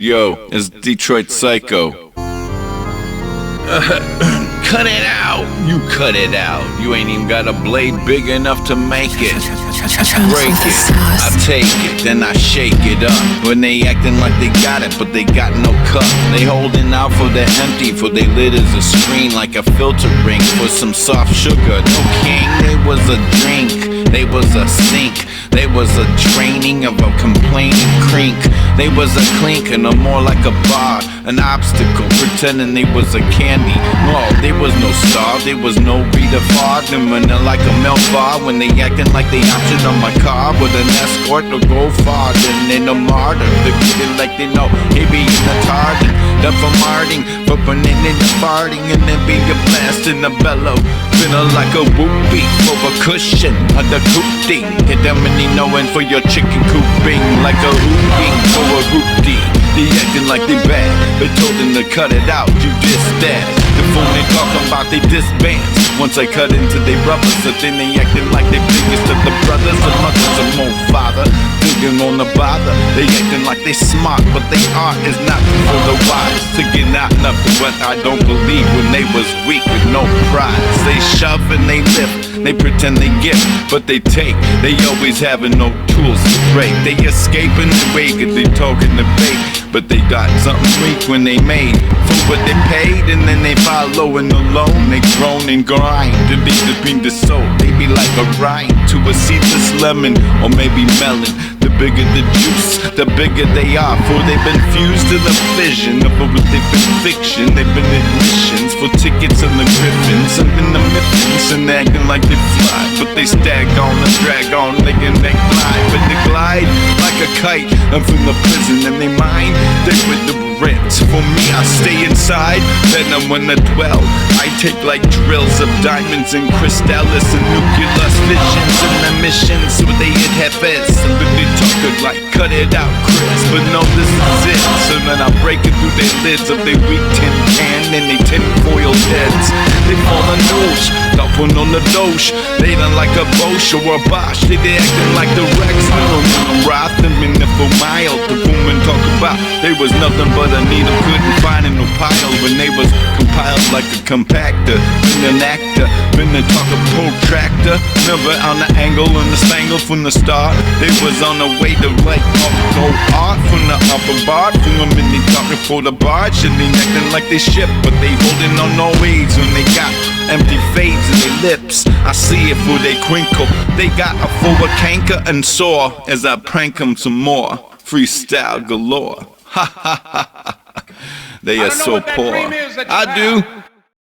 Yo, it's Detroit Sykoe. Cut it out! You cut it out. You ain't even got a blade big enough to make it. Break it, I take it, then I shake it up. When they acting like they got it, but they got no cup. They holding out for the empty, for they lit as a screen like a filter ring for some soft sugar. No king, they was a drink, they was a sink. They was a draining of a complaining crink. They was a clink and a more like a bar, an obstacle, pretending they was a candy. No, they was no star, they was no Rita Far. Them running like a milk bar when they acting like they option on my car with an escort to go far. Then they no martyr, they get it like they know he be in the target. Done for marting, for putting in the farting, and then be a blast in the bellow. Feeling like a whoopee for a cushion of the coopty. Get them and they knowing for your chicken cooping like a hooping for a hoopty. They acting like they bad, they told them to cut it out, you diss that. The phone they talking about they disbands. Once I cut into they brothers, so then they acting like they biggest of the brothers and mothers of more father. Thinking on the bother, they acting like they smart, but they art is not for the wise. Taking out nothing, but I don't believe when they was weak with no pride. They shove and they lift, they pretend they give, but they take. They always having no tools to break. They escaping the wake and they talking the bait, but they got something weak when they made for what they paid, and then they following alone. They groan and grind to be between the soul. They be like a rind to a seedless lemon or maybe melon. The bigger the juice, the bigger they are, for they've been fused to the vision of what they've been fiction. They've been admissions for tickets and the griffins and then the miffins, and acting like they fly, but they stag on and drag on, they glide, but they glide like a kite. I'm from the prison and they mind, they with the rents. For me, I stay inside, then I'm when I dwell. I take like drills of diamonds and crystallis and nuclear visions and emissions where they hit heifers, and but they talk it like cut it out, Chris. But no, this is it. So then I break it through their lids of their weak tin can and they tin foil heads. They fall on nose, got one on the doge. They done like a Bosch or a Bosch. They acting like the Rex. I'm wrath them in the for mild. The woman talk about they was nothing but a needle, couldn't find in no pile when they was compiled like a compactor. Been an actor, been a talk a protractor. Never on the angle and the spangle from the start. They was on the way to like no art from the upper bar. From them and they talking for the barge and they acting like they ship, but they holding on no ways when they got empty fades in their lips. I see it for they crinkle. They got a full of Kanka and Soar as I prank them some more. Freestyle galore. Ha ha ha ha. They are so poor. I do.